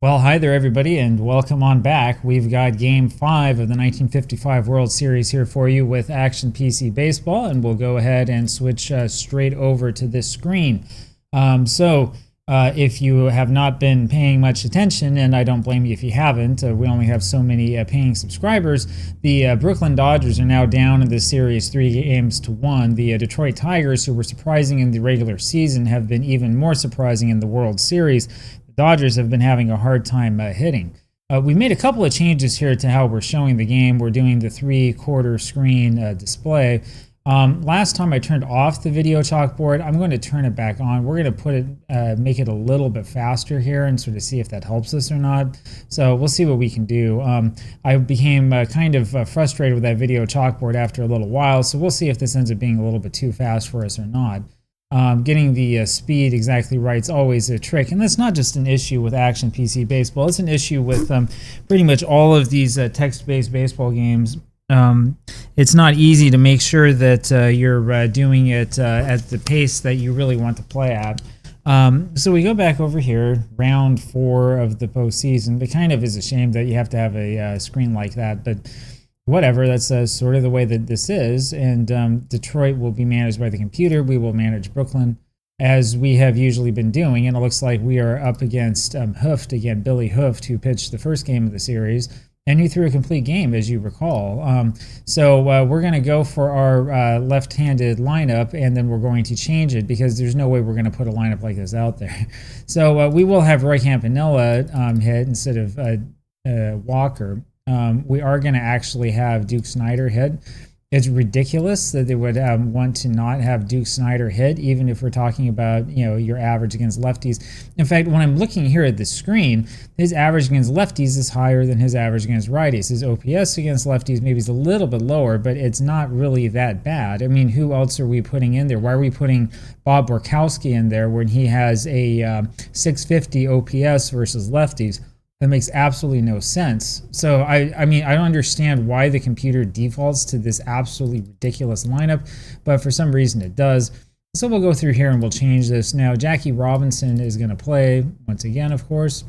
Well, hi there, everybody, and welcome on back. We've got Game 5 of the 1955 World Series here for you with Action PC Baseball, and we'll go ahead and switch straight over to this screen. If you have not been paying much attention, and I don't blame you if you haven't, we only have so many paying subscribers, the Brooklyn Dodgers are now down in this series 3-1. The Detroit Tigers, who were surprising in the regular season, have been even more surprising in the World Series. Dodgers have been having a hard time hitting. We made a couple of changes here to how we're showing the game. We're doing the 3/4 screen display. Last time I turned off the video chalkboard. I'm going to turn it back on. We're going to put it, make it a little bit faster here and sort of see if that helps us or not. So we'll see what we can do. I became kind of frustrated with that video chalkboard after a little while, so we'll see if this ends up being a little bit too fast for us or not. Getting the speed exactly right is always a trick, and that's not just an issue with Action PC Baseball. It's an issue with pretty much all of these text-based baseball games. It's not easy to make sure that you're doing it at the pace that you really want to play at. So we go back over here, round 4 of the postseason. It kind of is a shame that you have to have a screen like that, but whatever, that's sort of the way that this is, and Detroit will be managed by the computer. We will manage Brooklyn, as we have usually been doing, and it looks like we are up against Hooft again, Billy Hooft, who pitched the first game of the series, and he threw a complete game, as you recall. We're going to go for our left-handed lineup, and then we're going to change it, because there's no way we're going to put a lineup like this out there. So we will have Roy Campanella hit instead of Walker. We are going to actually have Duke Snider hit. It's ridiculous that they would want to not have Duke Snider hit, even if we're talking about, your average against lefties. In fact, when I'm looking here at the screen, his average against lefties is higher than his average against righties. His OPS against lefties maybe is a little bit lower, but it's not really that bad. I mean, who else are we putting in there? Why are we putting Bob Borkowski in there when he has a 650 OPS versus lefties? That makes absolutely no sense. So I mean, I don't understand why the computer defaults to this absolutely ridiculous lineup, but for some reason it does. So we'll go through here and we'll change this. Now, Jackie Robinson is going to play once again, of course.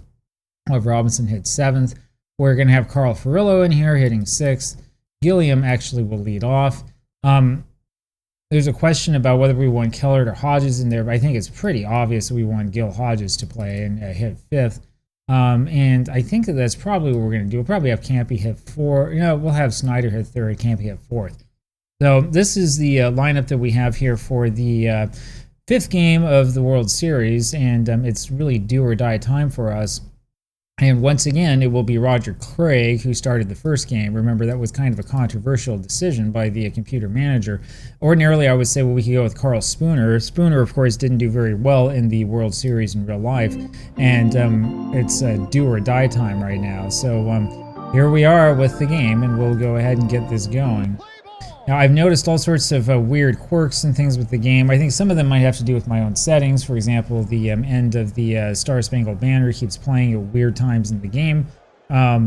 We'll have Robinson hit 7th. We're going to have Carl Furillo in here hitting 6th. Gilliam actually will lead off. There's a question about whether we want Kellert or Hodges in there, but I think it's pretty obvious that we want Gil Hodges to play and hit 5th. And I think that's probably what we're going to do. We'll probably have Campy hit 4. We'll have Snider hit 3rd, Campy hit 4th. So this is the lineup that we have here for the 5th game of the World Series, and it's really do or die time for us. And once again, it will be Roger Craig who started the first game. Remember, that was kind of a controversial decision by the computer manager. Ordinarily, I would say, well, we could go with Carl Spooner. Spooner, of course, didn't do very well in the World Series in real life. And it's do or die time right now. So here we are with the game, and we'll go ahead and get this going. Now, I've noticed all sorts of weird quirks and things with the game. I think some of them might have to do with my own settings. For example, the end of the Star Spangled Banner keeps playing at weird times in the game.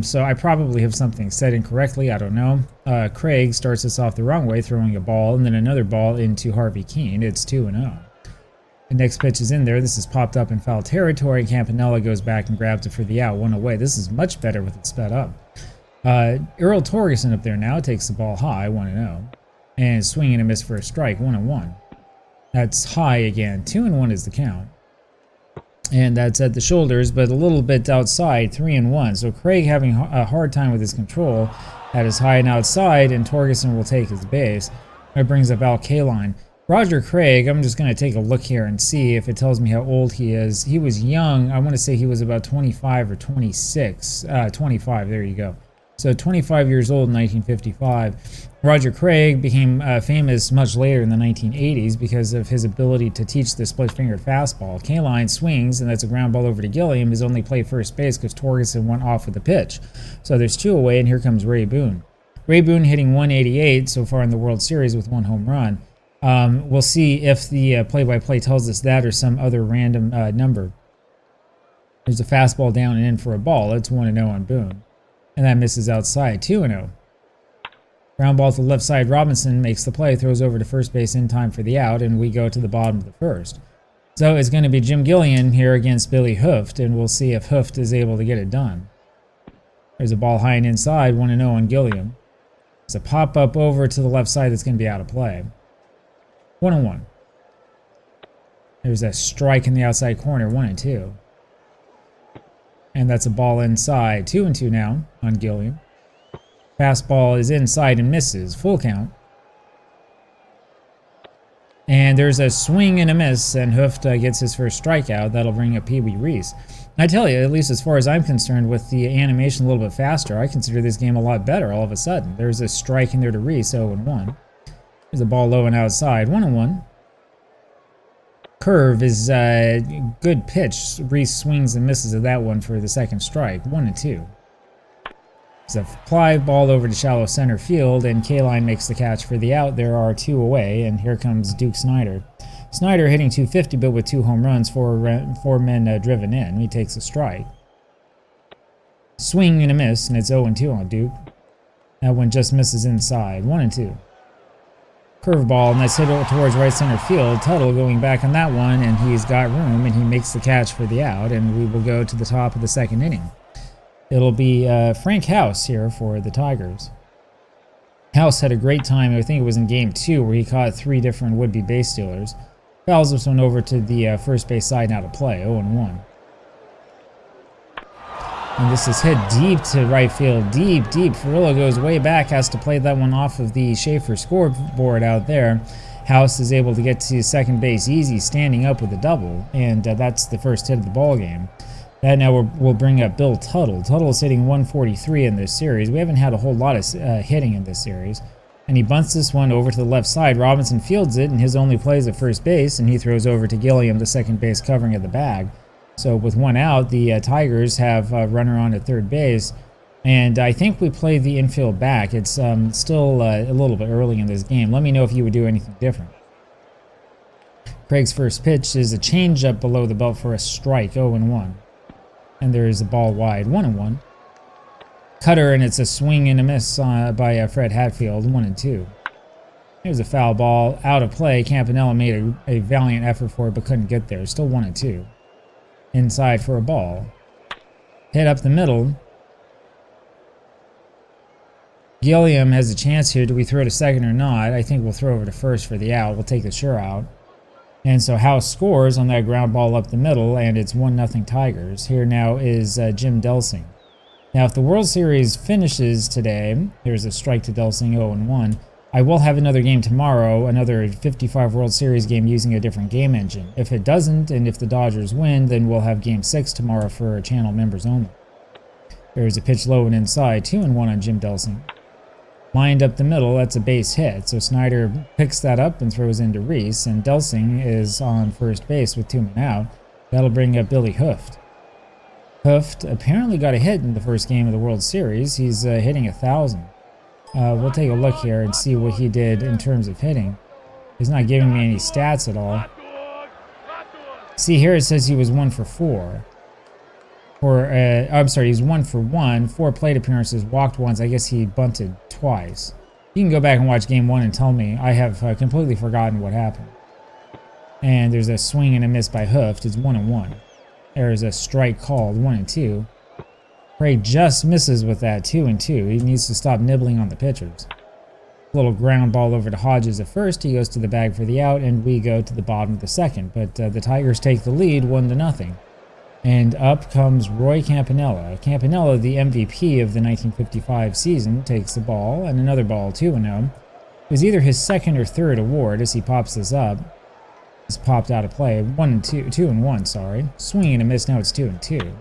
So I probably have something set incorrectly. I don't know. Craig starts us off the wrong way, throwing a ball, and then another ball into Harvey Keene. It's 2-0. The next pitch is in there. This is popped up in foul territory. Campanella goes back and grabs it for the out. 1 away. This is much better with it sped up. Earl Torgerson up there now takes the ball high, 1-0, and swing and a miss for a strike, 1-1. That's high again, 2-1 is the count, and that's at the shoulders, but a little bit outside, 3-1. So Craig having a hard time with his control. That is high and outside, and Torgerson will take his base. That brings up Al Kaline. Roger Craig, I'm just going to take a look here and see if it tells me how old he is. He was young. I want to say he was about 25 or 26. 25, there you go. So 25 years old in 1955. Roger Craig became famous much later in the 1980s because of his ability to teach the split-fingered fastball. Kaline swings, and that's a ground ball over to Gilliam. His only play first base because Torgerson went off with the pitch. So there's 2 away, and here comes Ray Boone. Ray Boone hitting 188 so far in the World Series with 1 home run. We'll see if the play-by-play tells us that or some other random number. There's a fastball down and in for a ball. It's 1-0 on Boone. And that misses outside, 2-0. Ground ball to the left side. Robinson makes the play, throws over to first base in time for the out, and we go to the bottom of the first. So it's going to be Jim Gilliam here against Billy Hooft, and we'll see if Hooft is able to get it done. There's a ball high and inside, 1-0 on Gilliam. There's a pop-up over to the left side that's going to be out of play. 1-1. There's a strike in the outside corner, 1-2. And that's a ball inside, 2-2 now on Gilliam. Fastball is inside and misses, full count. And there's a swing and a miss, and Hooft gets his first strikeout. That'll bring up Pee Wee Reese. I tell you, at least as far as I'm concerned, with the animation a little bit faster, I consider this game a lot better all of a sudden. There's a strike in there to Reese, 0-1. There's a ball low and outside, 1-1. Curve is a good pitch. Reese swings and misses at that one for the second strike, 1-2. There's a fly ball over to shallow center field, and K-Line makes the catch for the out. There are 2 away, and here comes Duke Snider. Snider hitting .250, but with 2 home runs, 4 men driven in. He takes a strike. Swing and a miss, and it's 0-2 on Duke. That one just misses inside, 1-2. Curveball, and that's hit towards right center field. Tuttle going back on that one, and he's got room, and he makes the catch for the out, and we will go to the top of the second inning. It'll be Frank House here for the Tigers. House had a great time, I think it was in game 2, where he caught 3 different would-be base stealers. Fouls this one over to the first base side and out of play, 0-1. And this is hit deep to right field, deep. Ferrillo goes way back, has to play that one off of the Schaefer scoreboard out there. House is able to get to second base easy, standing up with a double, and that's the first hit of the ball game. That now will bring up Bill Tuttle. Tuttle is hitting .143 in this series. We haven't had a whole lot of hitting in this series. And he bunts this one over to the left side. Robinson fields it, and his only play is at first base, and he throws over to Gilliam, the second base covering of the bag. So with 1 out, the Tigers have a runner on at third base. And I think we play the infield back. It's still a little bit early in this game. Let me know if you would do anything different. Craig's first pitch is a changeup below the belt for a strike, 0-1. And there is a ball wide, 1-1. Cutter, and it's a swing and a miss by Fred Hatfield, 1-2. Here's a foul ball, out of play. Campanella made a valiant effort for it, but couldn't get there. Still 1-2. Inside for a ball. Hit up the middle. Gilliam has a chance here. Do we throw to second or not? I think we'll throw over to first for the out. We'll take the sure out. And so House scores on that ground ball up the middle, and it's 1-0 Tigers. Here now is Jim Delsing. Now, if the World Series finishes today, there's a strike to Delsing, 0-1. I will have another game tomorrow, another 55 World Series game using a different game engine. If it doesn't, and if the Dodgers win, then we'll have Game 6 tomorrow for channel members only. There's a pitch low and inside, 2-1 on Jim Delsing. Lined up the middle, that's a base hit. So Snider picks that up and throws into Reese, and Delsing is on first base with 2 men out. That'll bring up Billy Hooft. Hooft apparently got a hit in the first game of the World Series. He's hitting 1,000. We'll take a look here and see what he did in terms of hitting. He's not giving me any stats at all. See here it says he was 1 for 4. I'm sorry, he's 1 for 1, 4 plate appearances, walked once. I guess he bunted twice. You can go back and watch game 1 and tell me. I have completely forgotten what happened. And there's a swing and a miss by Hooft. It's 1-1. There's a strike called, 1-2. Craig just misses with that, 2-2. He needs to stop nibbling on the pitchers. Little ground ball over to Hodges at first. He goes to the bag for the out, and we go to the bottom of the second. But the Tigers take the lead, 1-0. And up comes Roy Campanella. Campanella, the MVP of the 1955 season, takes the ball, and another ball, 2-0. It was either his second or third award as he pops this up. It's popped out of play. 2-1, sorry. Swing and a miss, now it's 2-2.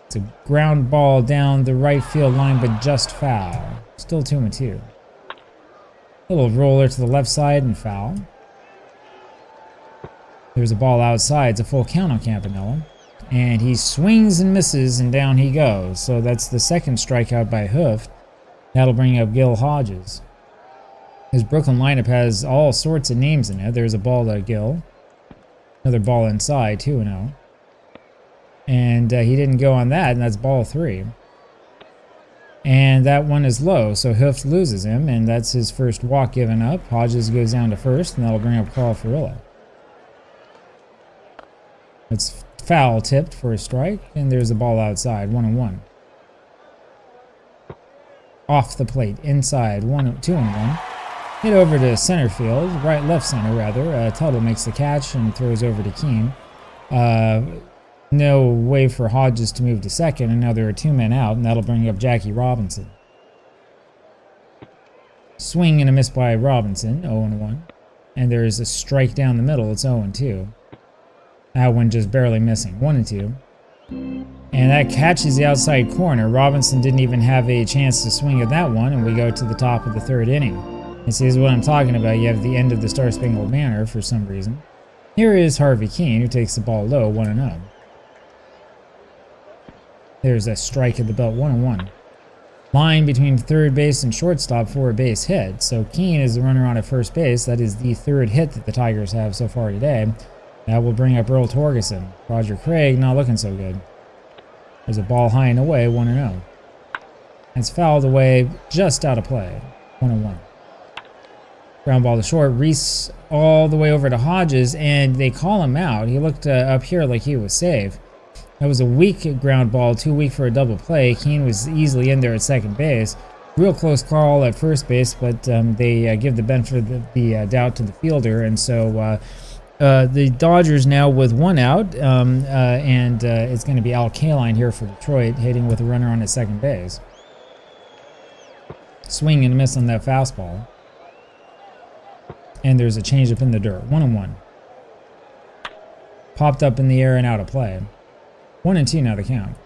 It's a ground ball down the right field line, but just foul. Still 2-2. Little roller to the left side and foul. There's a ball outside. It's a full count on Campanella. And he swings and misses, and down he goes. So that's the second strikeout by Hooft. That'll bring up Gil Hodges. His Brooklyn lineup has all sorts of names in it. There's a ball to Gil. Another ball inside, 2-0. And he didn't go on that, and that's ball 3. And that one is low, so Hooft loses him, and that's his first walk given up. Hodges goes down to first, and that'll bring up Carl Furillo. It's foul tipped for a strike, and there's a ball outside, 1-1. Off the plate, inside, 2-1. Hit over to center field, left center rather. Tuttle makes the catch and throws over to Keane. No way for Hodges to move to second, and now there are 2 men out, and that'll bring up Jackie Robinson. Swing and a miss by Robinson, 0-1. And there's a strike down the middle, it's 0-2. That one just barely missing, 1-2. And that catches the outside corner. Robinson didn't even have a chance to swing at that one, and we go to the top of the 3rd inning. And see, this is what I'm talking about. You have the end of the Star Spangled Banner for some reason. Here is Harvey Keane, who takes the ball low, 1-0. There's a strike at the belt, 1-1. Line between third base and shortstop for a base hit. So Keane is the runner on at first base. That is the 3rd hit that the Tigers have so far today. That will bring up Earl Torgerson. Roger Craig not looking so good. There's a ball high and away, 1-0. It's fouled away, just out of play, 1-1. Ground ball to short. Reese all the way over to Hodges, and they call him out. He looked up here like he was safe. That was a weak ground ball, too weak for a double play. Keane was easily in there at second base. Real close call at first base, but they give the benefit of the doubt to the fielder, and so the Dodgers now with 1 out, and it's going to be Al Kaline here for Detroit, hitting with a runner on at second base. Swing and a miss on that fastball. And there's a changeup in the dirt, 1-1. Popped up in the air and out of play. 1-2 now the count.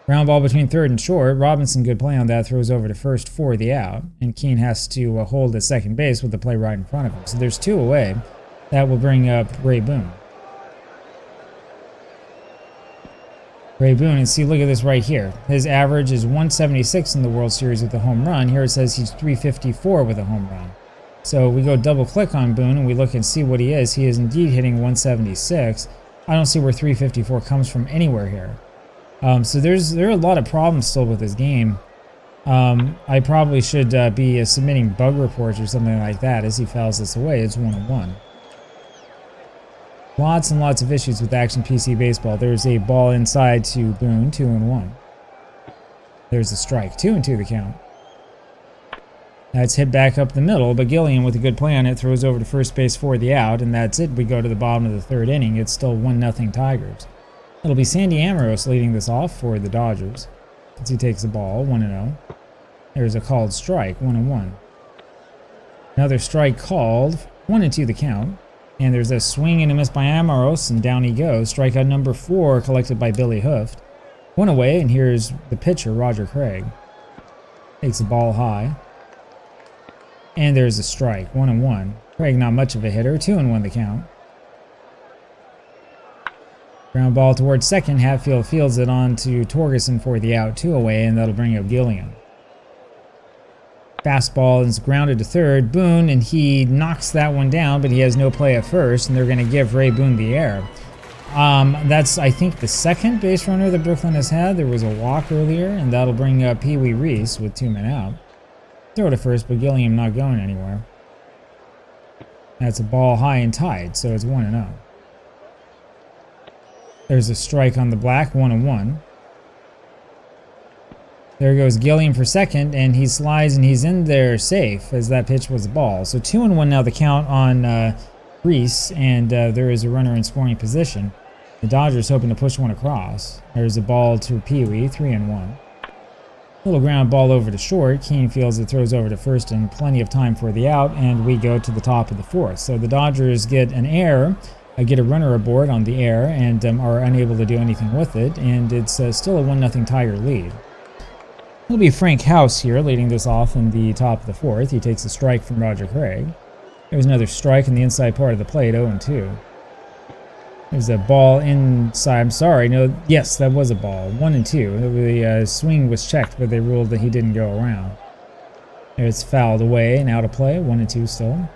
Ground ball between third and short. Robinson, good play on that, throws over to first for the out. And Keane has to hold at second base with the play right in front of him. So there's 2 away. That will bring up Ray Boone. Ray Boone, and see, look at this right here. His average is 176 in the World Series with a home run. Here it says he's 354 with a home run. So we go double click on Boone and we look and see what he is. He is indeed hitting 176. I don't see where 354 comes from anywhere here. So there are a lot of problems still with this game. I probably should be submitting bug reports or something like that as he fouls this away. It's 1-1. Lots and lots of issues with Action PC Baseball. There's a ball inside to Boone, 2-1. There's a strike, 2-2 the count. That's hit back up the middle, but Gilliam with a good play on it throws over to first base for the out, and that's it. We go to the bottom of the 3rd inning. It's still 1-0 Tigers. It'll be Sandy Amaros leading this off for the Dodgers as he takes the ball, 1-0. There's a called strike, 1-1. Another strike called, 1-2 the count. And there's a swing and a miss by Amaros, and down he goes. Strikeout number 4 collected by Billy Hooft. 1 away, and here's the pitcher, Roger Craig. Takes the ball high. And there's a strike, 1-1. Craig not much of a hitter, 2-1 the count. Ground ball towards second. Hatfield fields it on to Torgerson for the out, 2 away, and that'll bring up Gilliam. Fastball is grounded to third. Boone, and he knocks that one down, but he has no play at first, and they're going to give Ray Boone the air. That's, I think, the 2nd base runner that Brooklyn has had. There was a walk earlier, and that'll bring up Pee Wee Reese with 2 men out. Throw to first, but Gilliam not going anywhere. That's a ball high and tight, so it's 1-0. There's a strike on the black, 1-1. There goes Gilliam for second, and he slides, and he's in there safe as that pitch was a ball. So 2-1 now the count on Reese, and there is a runner in scoring position. The Dodgers hoping to push one across. There's a ball to Pee Wee, 3-1. Little ground ball over to short. Keane fields it, throws over to first, and plenty of time for the out, and we go to the top of the 4th. So the Dodgers get an error, get a runner aboard on the air, and are unable to do anything with it, and it's still a 1-0 Tiger lead. It'll be Frank House here leading this off in the top of the 4th. He takes a strike from Roger Craig. There's another strike in the inside part of the plate, 0-2. There's a ball inside. I'm sorry. No, yes, that was a ball. 1-2. The swing was checked, but they ruled that he didn't go around. It's fouled away and out of play. 1-2 still.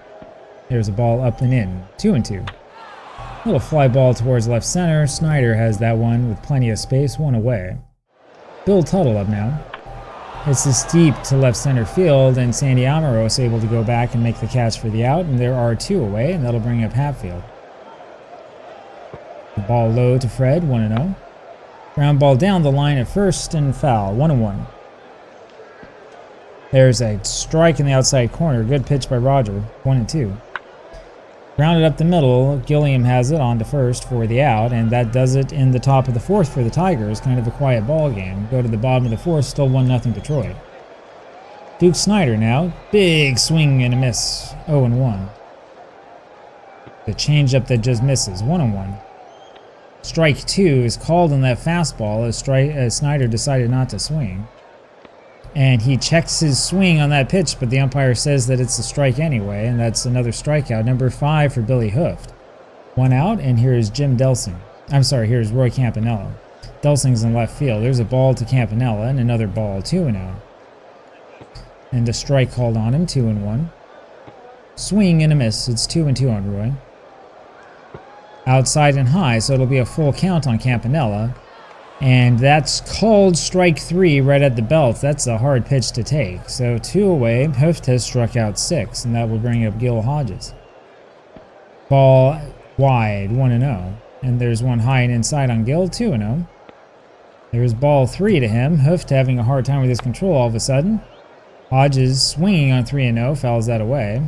There's a ball up and in. 2-2. Little fly ball towards left center. Snider has that one with plenty of space. 1 away. Bill Tuttle up now. It's a steep to left center field, and Sandy Amaros able to go back and make the catch for the out, and there are 2 away, and that'll bring up Hatfield. ball low to Fred, 1-0. Ground ball down the line at first and foul, 1-1. There's a strike in the outside corner. Good pitch by Roger, 1-2. Grounded up the middle. Gilliam has it on to first for the out, and that does it in the top of the fourth for the Tigers. Kind of a quiet ball game. Go to the bottom of the fourth, still 1-0 Detroit. Duke Snider now. Big swing and a miss, 0-1. The changeup that just misses, 1-1. Strike 2 is called on that fastball as Snider decided not to swing. And he checks his swing on that pitch, but the umpire says that it's a strike anyway, and that's another strikeout. Number 5 for Billy Hooft. 1 out, and here is Jim Delsing. I'm sorry, here's Roy Campanella. Delsing's in left field. There's a ball to Campanella, and another ball, 2-0. And a strike called on him, 2-1. Swing and a miss. It's 2-2 on Roy. Outside and high, so it'll be a full count on Campanella. And that's called strike 3 right at the belt. That's a hard pitch to take. So 2 away. Hooft has struck out 6, and that will bring up Gil Hodges. Ball wide, 1-0. And there's one high and inside on Gil, 2-0. There's ball 3 to him. Hooft having a hard time with his control all of a sudden. Hodges swinging on 3-0, fouls that away.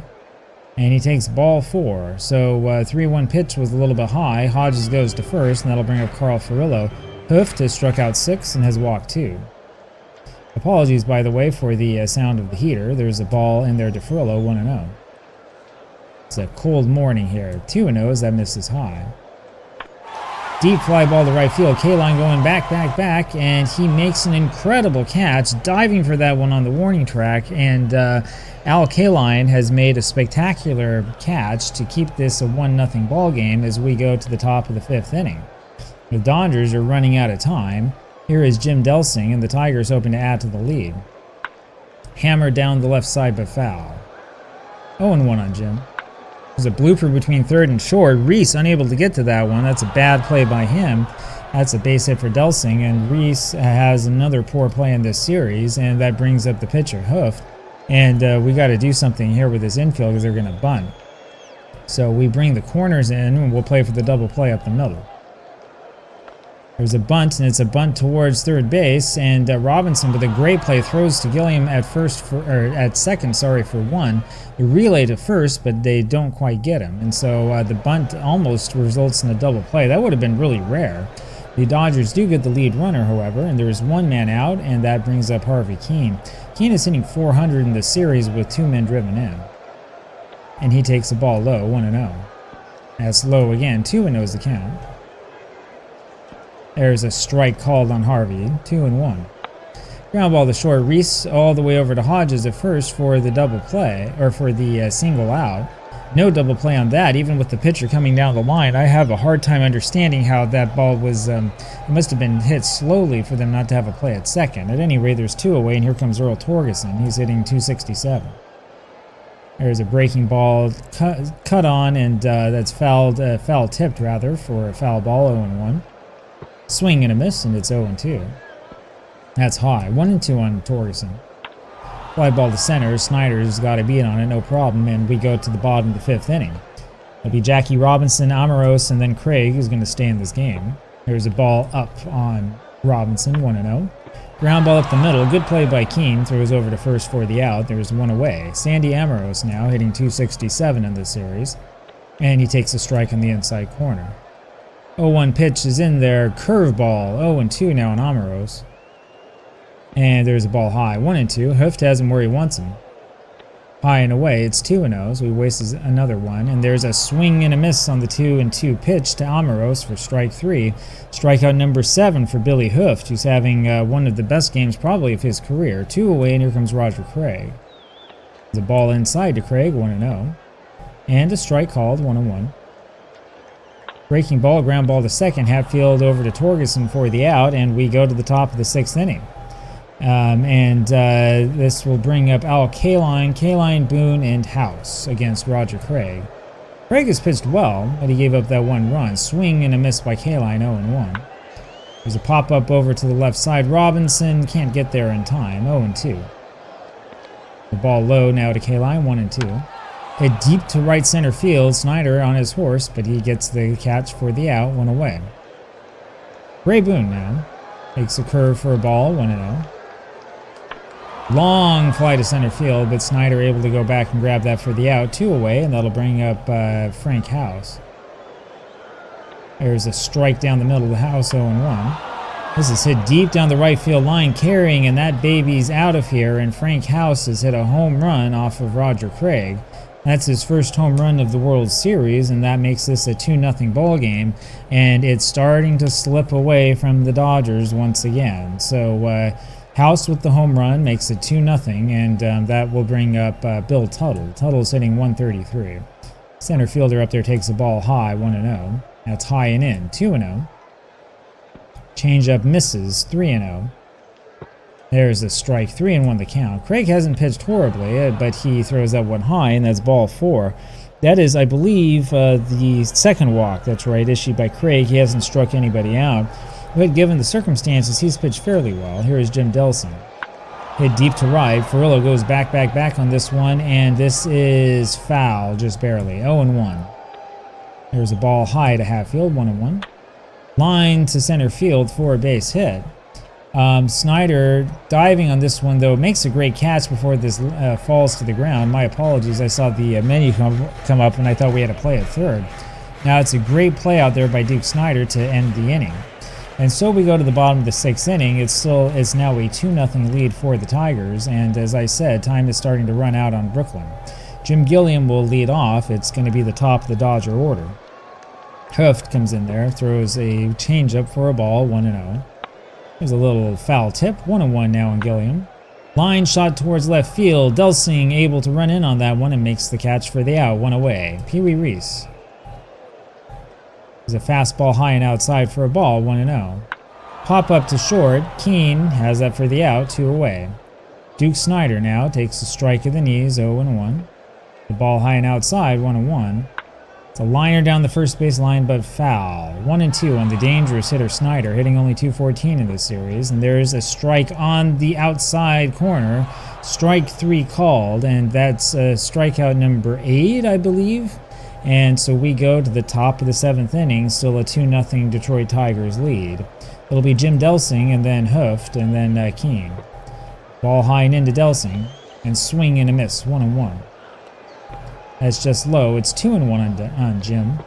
And he takes ball 4. So 3-1 pitch was a little bit high. Hodges goes to first, and that'll bring up Carl Furillo. Hooft has struck out 6 and has walked 2. Apologies, by the way, for the sound of the heater. There's a ball in there to Furillo, 1-0. It's a cold morning here. 2-0 as that misses high. Deep fly ball to right field. Kaline going back, and he makes an incredible catch, diving for that one on the warning track, and Al Kaline has made a spectacular catch to keep this a 1-0 ball game as we go to the top of the 5th inning. The Dodgers are running out of time. Here is Jim Delsing, and the Tigers hoping to add to the lead. Hammered down the left side, but foul. 0-1 on Jim. There's a blooper between third and short. Reese unable to get to that one. That's a bad play by him. That's a base hit for Delsing, and Reese has another poor play in this series, and that brings up the pitcher, Hooft. And we got to do something here with this infield because they're going to bunt. So we bring the corners in, and we'll play for the double play up the middle. There's a bunt, and it's a bunt towards third base, and Robinson with a great play throws to Gilliam at second for 1. The relay to first, but they don't quite get him, and so the bunt almost results in a double play. That would have been really rare. The Dodgers do get the lead runner, however, and there is 1 man out, and that brings up Harvey Keene. Keene is hitting .400 in the series with 2 men driven in, and he takes the ball low, 1-0. That's low again, 2-0 is the count. There's a strike called on Harvey, 2-1. Ground ball to short. Reese all the way over to Hodges at first for the double play, or for the single out. No double play on that, even with the pitcher coming down the line. I have a hard time understanding how that ball was, it must have been hit slowly for them not to have a play at second. At any rate, there's 2 away, and here comes Earl Torgeson. He's hitting .267. There's a breaking ball cut on, and that's foul tipped rather, for a foul ball, 0-1. Swing and a miss, and it's 0-2. That's high. 1-2 on Torgeson. Fly ball to center. Snider's got a beat on it, no problem, and we go to the bottom of the 5th inning. It'll be Jackie Robinson, Amoros, and then Craig who's going to stay in this game. There's a ball up on Robinson, 1-0. Ground ball up the middle. Good play by Keene. Throws over to first for the out. There's 1 away. Sandy Amoros now hitting .267 in this series, and he takes a strike on the inside corner. 0-1 pitch is in there. Curveball. 0-2 now on Amoros. And there's a ball high. 1-2. Hooft has him where he wants him. High and away. It's 2-0, so he wastes another one. And there's a swing and a miss on the 2-2 pitch to Amoros for strike 3. Strikeout number 7 for Billy Hooft, who's having one of the best games probably of his career. 2 away, and here comes Roger Craig. There's a ball inside to Craig, 1-0. And a strike called, 1-1. Breaking ball, ground ball to second. Hatfield over to Torgeson for the out, and we go to the top of the 6th inning. This will bring up Al Kaline, Boone, and House against Roger Craig. Craig has pitched well, but he gave up that 1 run. Swing and a miss by Kaline, 0-1. There's a pop-up over to the left side. Robinson can't get there in time, 0-2. The ball low now to Kaline, 1-2. Hit deep to right center field. Snider on his horse, but he gets the catch for the out, 1 away. Ray Boone now takes a curve for a ball, 1-0. Long fly to center field, but Snider able to go back and grab that for the out, 2 away, and that'll bring up Frank House. There's a strike down the middle of the house, 0-1. This is hit deep down the right field line, carrying, and that baby's out of here, and Frank House has hit a home run off of Roger Craig. That's his first home run of the World Series, and that makes this a 2-0 ball game, and it's starting to slip away from the Dodgers once again. So House with the home run makes it 2-0, and that will bring up Bill Tuttle. Tuttle's hitting 133. Center fielder up there takes the ball high, 1-0. That's high and in, 2-0. Changeup misses, 3-0. There's a strike, 3-1 the count. Craig hasn't pitched horribly, but he throws that one high, and that's ball 4. That is, I believe, the second walk, that's right, issued by Craig. He hasn't struck anybody out. But given the circumstances, he's pitched fairly well. Here is Jim Delson. Hit deep to right. Furillo goes back on this one, and this is foul, just barely. 0-1. There's a ball high to Hatfield, 1-1. Line to center field for a base hit. Snider diving on this one, though, makes a great catch before this falls to the ground. My apologies, I saw the menu come up, and I thought we had a play at third. Now, it's a great play out there by Duke Snider to end the inning. And so we go to the bottom of the 6th inning. It's now a 2-0 lead for the Tigers, and as I said, time is starting to run out on Brooklyn. Jim Gilliam will lead off. It's going to be the top of the Dodger order. Hooft comes in there, throws a changeup for a ball, 1-0. There's a little foul tip, 1-1 now on Gilliam. Line shot towards left field. Delsing able to run in on that one and makes the catch for the out, 1 away. Pee Wee Reese. There's a fastball high and outside for a ball, 1-0. Pop up to short. Keene has that for the out, 2 away. Duke Snider now takes a strike of the knees, 0-1. The ball high and outside, 1-1. It's a liner down the first base line, but foul. 1-2 on the dangerous hitter Snider, hitting only .214 in this series. And there's a strike on the outside corner. Strike 3 called, and that's strikeout number 8, I believe. And so we go to the top of the 7th inning, still a 2-0 Detroit Tigers lead. It'll be Jim Delsing, and then Hooft, and then Keene. Ball high and into Delsing, and swing and a miss, 1-1. That's just low. It's 2-1 on Jim.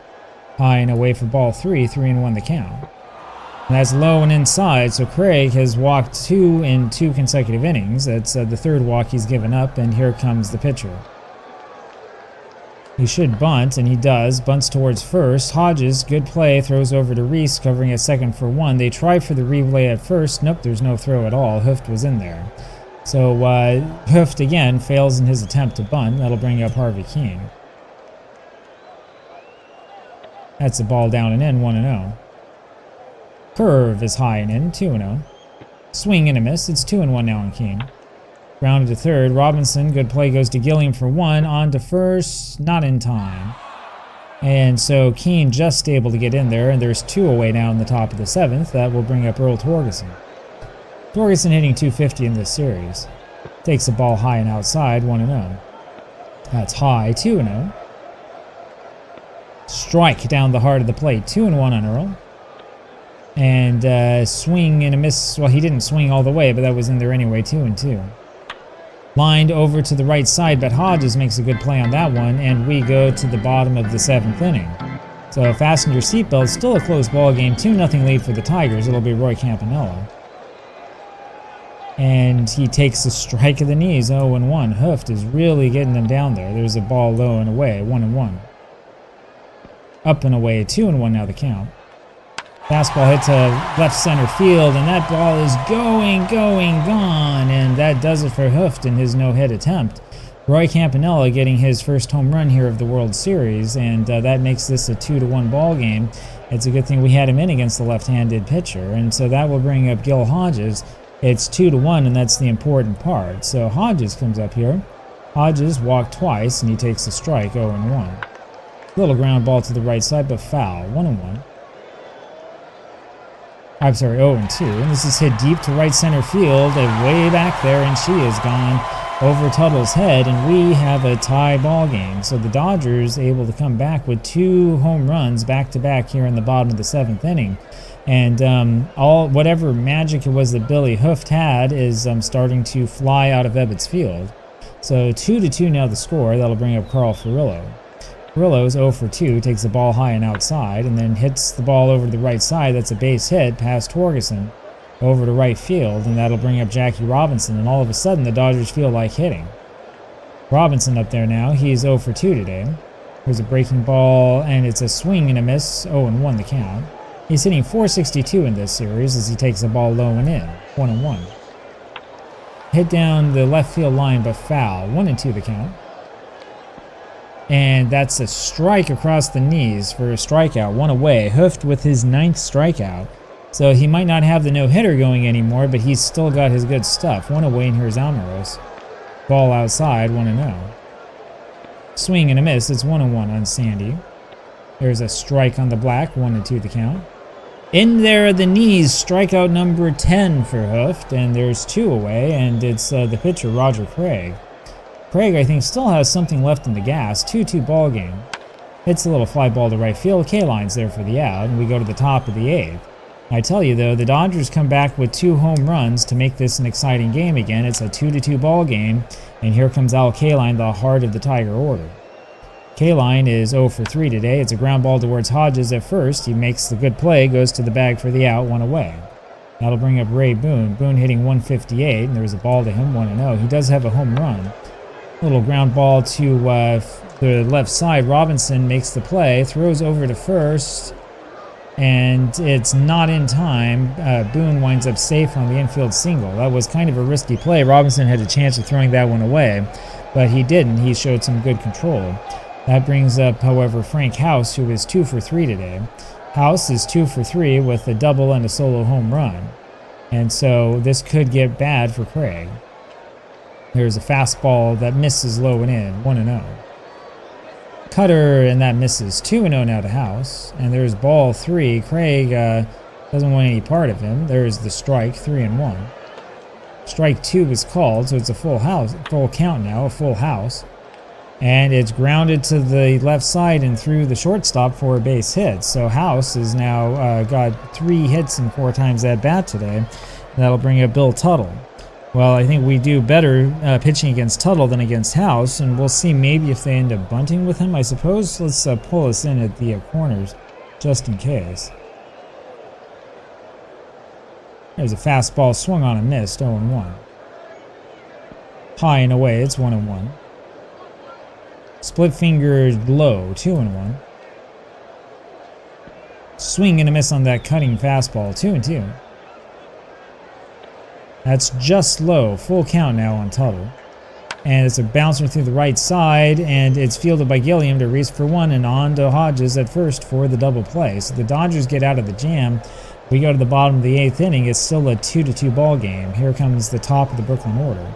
High and away for ball 3, 3-1 the count. And that's low and inside, so Craig has walked 2 in 2 consecutive innings. That's the 3rd walk he's given up, and here comes the pitcher. He should bunt, and he does. Bunts towards first. Hodges, good play, throws over to Reese, covering at second for 1. They try for the replay at first. Nope, there's no throw at all. Hooft was in there. So Hooft again fails in his attempt to bunt. That'll bring up Harvey Keene. That's the ball down and in, 1-0. Curve is high and in, 2-0. Swing and a miss. It's 2-1 now on Keene. Grounded to third. Robinson, good play, goes to Gilliam for 1. On to first, not in time. And so Keene just able to get in there, and there's 2 away now in the top of the 7th. That will bring up Earl Torgerson. Torgerson hitting .250 in this series. Takes the ball high and outside, 1-0. That's high, 2-0. Strike down the heart of the plate, 2-1 on Earl. And swing and a miss. Well, he didn't swing all the way, but that was in there anyway, 2-2. Lined over to the right side, but Hodges makes a good play on that one, and we go to the bottom of the 7th inning. So fasten your seatbelts. Still a close ball game, 2-0 lead for the Tigers. It'll be Roy Campanella. And he takes the strike of the knees, 0-1. Hooft is really getting them down there. There's a ball low and away, 1-1. Up and away, 2-1 now the count. Fastball hit to left center field, and that ball is going, gone, and that does it for Hooft in his no-hit attempt. Roy Campanella getting his first home run here of the World Series, and that makes this a 2-1 ball game. It's a good thing we had him in against the left-handed pitcher, and so that will bring up Gil Hodges. It's 2-1, and that's the important part. So Hodges comes up here. Hodges walked twice, and he takes the strike, 0-1. Little ground ball to the right side, but foul, 1-1. I'm sorry, 0-2. And this is hit deep to right center field, and way back there, and she is gone. over Tuttle's head, and we have a tie ball game. So the Dodgers able to come back with 2 home runs back to back here in the bottom of the 7th inning. And whatever magic it was that Billy Hooft had is starting to fly out of Ebbets Field. So 2-2 now the score. That'll bring up Carl Furillo. Furillo's 0 for 2, takes the ball high and outside, and then hits the ball over to the right side. That's a base hit past Torgerson over to right field, and that'll bring up Jackie Robinson, and all of a sudden the Dodgers feel like hitting. Robinson up there now. He's 0 for 2 today. There's a breaking ball, and it's a swing and a miss. 0-1 the count. He's hitting .462 in this series as he takes the ball low and in. 1-1. Hit down the left field line, but foul. 1-2 the count. And that's a strike across the knees for a strikeout. 1 away. Hooft with his 9th strikeout. So he might not have the no-hitter going anymore, but he's still got his good stuff. 1 away, and here's Almaros. Ball outside, 1-0. Swing and a miss. It's 1-1 on Sandy. There's a strike on the black. 1-2 the count. In there are the knees. Strikeout number 10 for Hooft, and there's 2 away, and it's the pitcher, Roger Craig. Craig, I think, still has something left in the gas. 2-2 ball game. Hits a little fly ball to right field. K-line's there for the out, and we go to the top of the 8th. I tell you, though, the Dodgers come back with 2 home runs to make this an exciting game again. It's a 2-2 ball game, and here comes Al K-line, the heart of the Tiger order. K-line is 0 for 3 today. It's a ground ball towards Hodges at first. He makes the good play, goes to the bag for the out, 1 away. That'll bring up Ray Boone. Boone hitting .158, and there was a ball to him, 1-0. He does have a home run. Little ground ball to the left side. Robinson makes the play, throws over to first, and it's not in time. Boone winds up safe on the infield single. That was kind of a risky play. Robinson had a chance of throwing that one away, but he didn't. He showed some good control. That brings up, however, Frank House, who is 2 for 3 today. House is 2 for 3 with a double and a solo home run. And so this could get bad for Craig. There's a fastball that misses low and in, 1-0. Cutter, and that misses. 2-0 now to House. And there's ball 3. Craig doesn't want any part of him. There's the strike, 3-1. Strike 2 was called, so it's a full count now, a full house. And it's grounded to the left side and through the shortstop for a base hit. So House has now got 3 hits and 4 times at bat today. That'll bring up Bill Tuttle. Well, I think we do better pitching against Tuttle than against House, and we'll see maybe if they end up bunting with him, I suppose. Let's pull us in at the corners, just in case. There's a fastball swung on and missed, 0-1. High and away, it's 1-1. Split fingered low, 2-1. Swing and a miss on that cutting fastball, 2-2. That's just low. Full count now on Tuttle. And it's a bouncer through the right side, and it's fielded by Gilliam to Reese for 1 and on to Hodges at first for the double play. So the Dodgers get out of the jam. We go to the bottom of the 8th inning. It's still a 2-2 ball game. Here comes the top of the Brooklyn order.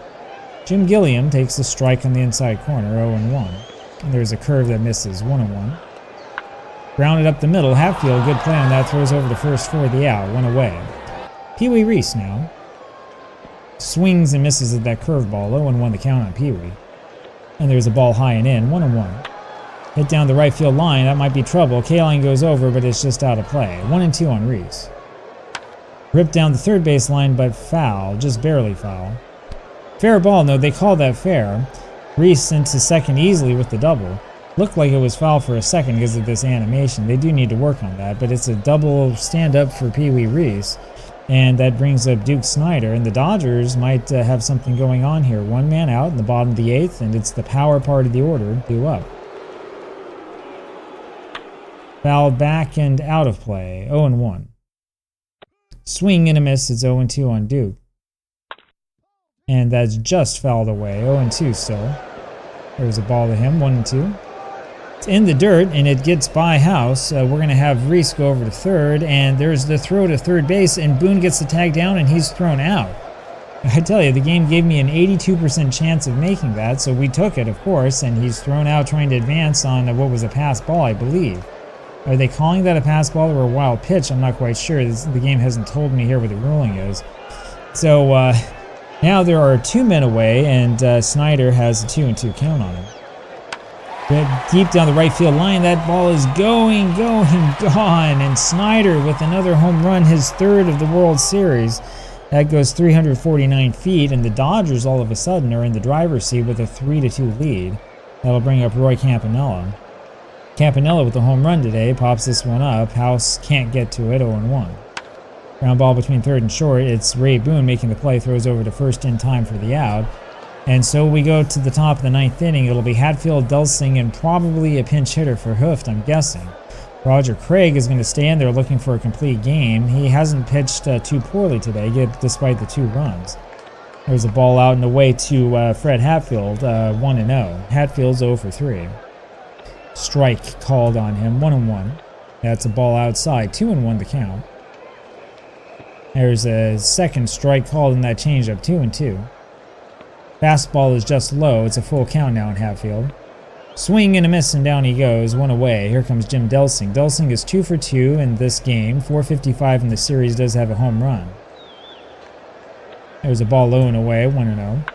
Jim Gilliam takes the strike on the inside corner, 0-1. And there's a curve that misses, 1-1. Grounded up the middle. Hatfield, good play on that. Throws over to first for the out, 1 away. Pee Wee Reese now. Swings and misses at that curveball. 0-1 the count on Pee Wee. And there's a ball high and in. 1-1. Hit down the right field line. That might be trouble. K-line goes over, but it's just out of play. 1-2 on Reese. Ripped down the third base line, but foul. Just barely foul. Fair ball. No, they call that fair. Reese into second easily with the double. Looked like it was foul for a second because of this animation. They do need to work on that, but it's a double stand-up for Pee Wee Reese. And that brings up Duke Snider, and the Dodgers might have something going on here. 1 man out in the bottom of the 8th, and it's the power part of the order due up. Foul back and out of play, 0-1. Swing and a miss, it's 0-2 on Duke. And that's just fouled away, 0-2 still. There's a ball to him, 1-2. It's in the dirt, and it gets by House. We're going to have Reese go over to third, and there's the throw to third base, and Boone gets the tag down, and he's thrown out. I tell you, the game gave me an 82% chance of making that, so we took it, of course, and he's thrown out trying to advance on what was a pass ball, I believe. Are they calling that a pass ball or a wild pitch? I'm not quite sure. The game hasn't told me here what the ruling is. So, Now there are 2 men away, and Snider has a 2-2 count on him. Deep down the right field line, that ball is going, gone, and Snider with another home run, his 3rd of the World Series. That goes 349 feet, and the Dodgers all of a sudden are in the driver's seat with a 3-2 lead. That'll bring up Roy Campanella. Campanella with a home run today, pops this one up. House can't get to it, 0-1. Ground ball between third and short. It's Ray Boone making the play, throws over to first in time for the out. And so we go to the top of the 9th inning. It'll be Hatfield, Delsing, and probably a pinch hitter for Hooft, I'm guessing. Roger Craig is going to stay in there looking for a complete game. He hasn't pitched too poorly today, despite the 2 runs. There's a ball out and away to Fred Hatfield, 1-0. Hatfield's 0 for 3. Strike called on him, 1-1. That's a ball outside, 2-1 the count. There's a second strike called in that changeup, 2-2. Fastball is just low. It's a full count now in Hatfield. Swing and a miss, and down he goes, 1 away. Here comes Jim Delsing. Delsing is 2 for 2 in this game. 455 in the series, does have a home run. There's a ball low and away, 1-0.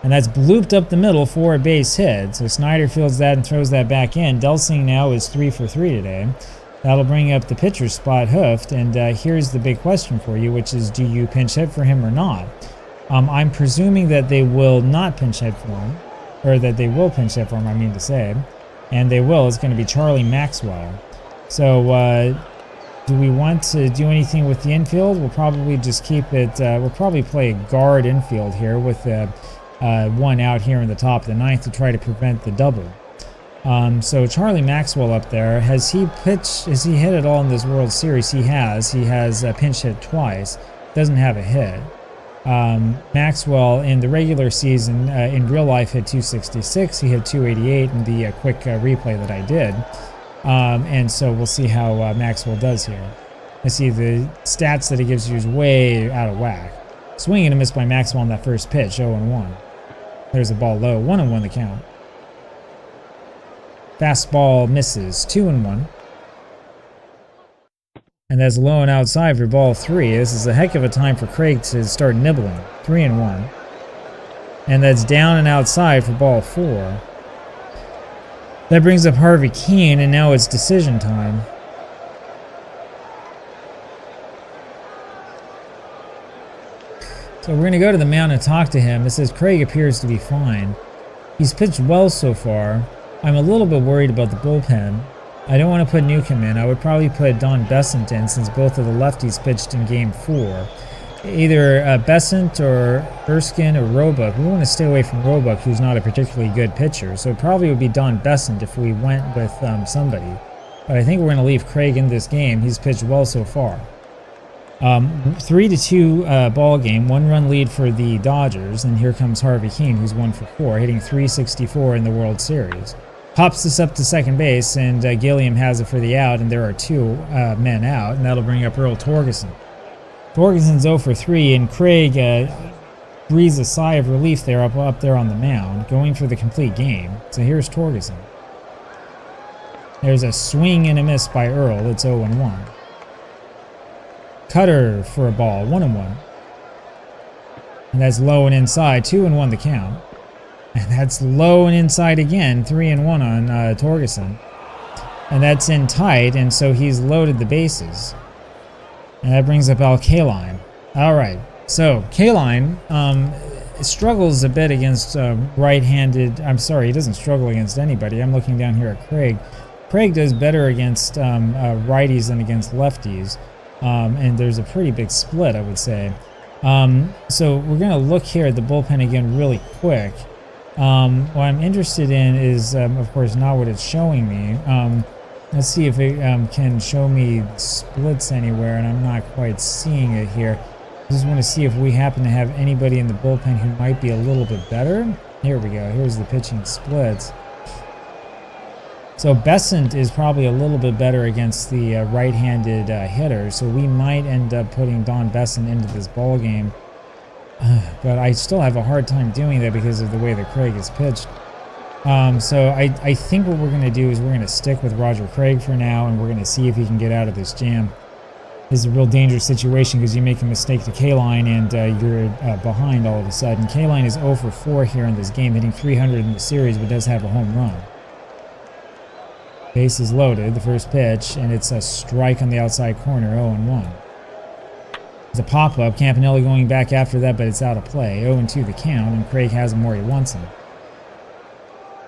And that's blooped up the middle for a base hit. So Snider fields that and throws that back in. Delsing now is 3 for 3 today. That'll bring up the pitcher's spot, Hooft. And here's the big question for you, which is, do you pinch hit for him or not? I'm presuming that they will not pinch hit for him. Or that they will pinch hit for him, I mean to say. And they will. It's going to be Charlie Maxwell. So, do we want to do anything with the infield? We'll probably just keep it. We'll probably play a guard infield here with one out here in the top of the 9th to try to prevent the double. So Charlie Maxwell up there, has he hit at all in this World Series? He has. He has pinch hit twice. Doesn't have a hit. Maxwell in the regular season, in real life, hit 266. He hit 288 in the quick replay that I did. And so we'll see how Maxwell does here. I see the stats that he gives you is way out of whack. Swing and a miss by Maxwell on that first pitch, 0-1. There's a ball low, 1-1 the count. Fastball misses, 2-1. And that's low and outside for ball 3. This is a heck of a time for Craig to start nibbling, 3-1. And that's down and outside for ball 4. That brings up Harvey Keene, and now it's decision time. So we're going to go to the mound and talk to him. It says Craig appears to be fine. He's pitched well so far. I'm a little bit worried about the bullpen. I don't want to put Newcomb in. I would probably put Don Besant in since both of the lefties pitched in Game 4. Either Besant or Erskine or Roebuck. We want to stay away from Roebuck, who's not a particularly good pitcher. So it probably would be Don Besant if we went with somebody. But I think we're going to leave Craig in this game. He's pitched well so far. 3-2 ball game, 1-run lead for the Dodgers, and here comes Harvey Keene, who's 1 for 4, hitting 364 in the World Series. Pops this up to second base, and Gilliam has it for the out, and there are 2 men out, and that'll bring up Earl Torgerson. Torgerson's 0 for 3, and Craig breathes a sigh of relief there up there on the mound, going for the complete game. So here's Torgerson. There's a swing and a miss by Earl. It's 0-1. Cutter for a ball, 1-1. And that's low and inside, 2-1 the count. And that's low and inside again, 3-1 on Torgerson. And that's in tight, and so he's loaded the bases. And that brings up Al Kaline. All right, so Kaline struggles a bit against right-handed. I'm sorry, he doesn't struggle against anybody. I'm looking down here at Craig. Craig does better against righties than against lefties. And there's a pretty big split, I would say. So we're going to look here at the bullpen again really quick. What I'm interested in is, of course, not what it's showing me. Let's see if it can show me splits anywhere, and I'm not quite seeing it here. I just want to see if we happen to have anybody in the bullpen who might be a little bit better. Here we go. Here's the pitching splits. So Besant is probably a little bit better against the right-handed hitter, so we might end up putting Don Besant into this ball game. But I still have a hard time doing that because of the way that Craig is pitched. So I think what we're going to do is we're going to stick with Roger Craig for now, and we're going to see if he can get out of this jam. This is a real dangerous situation because you make a mistake to K-Line and you're behind all of a sudden. K-Line is 0 for 4 here in this game, hitting 300 in the series, but does have a home run. Base is loaded, the first pitch, and it's a strike on the outside corner, 0-1. There's a pop-up, Campanelli going back after that, but it's out of play. 0-2 the count, and Craig has him where he wants him.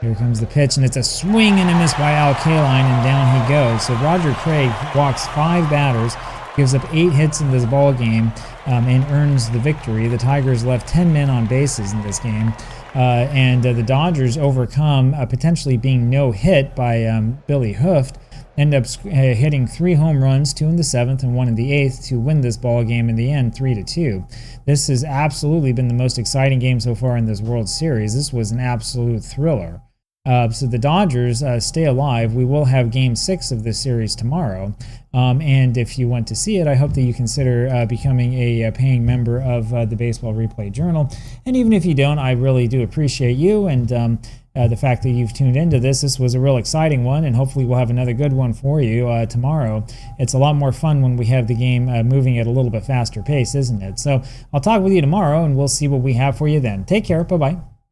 Here comes the pitch, and it's a swing and a miss by Al Kaline, and down he goes. So Roger Craig walks 5 batters, gives up 8 hits in this ball game, and earns the victory. The Tigers left 10 men on bases in this game, and the Dodgers overcome potentially being no hit by Billy Hooft. End up hitting 3 home runs, 2 in the 7th and 1 in the 8th, to win this ball game in the end, 3-2. This has absolutely been the most exciting game so far in this World Series. This was an absolute thriller. So the Dodgers stay alive. We will have Game 6 of this series tomorrow. And if you want to see it, I hope that you consider becoming a paying member of the Baseball Replay Journal. And even if you don't, I really do appreciate you and the fact that you've tuned into this. This was a real exciting one, and hopefully we'll have another good one for you tomorrow. It's a lot more fun when we have the game moving at a little bit faster pace, isn't it? So I'll talk with you tomorrow, and we'll see what we have for you then. Take care. Bye-bye.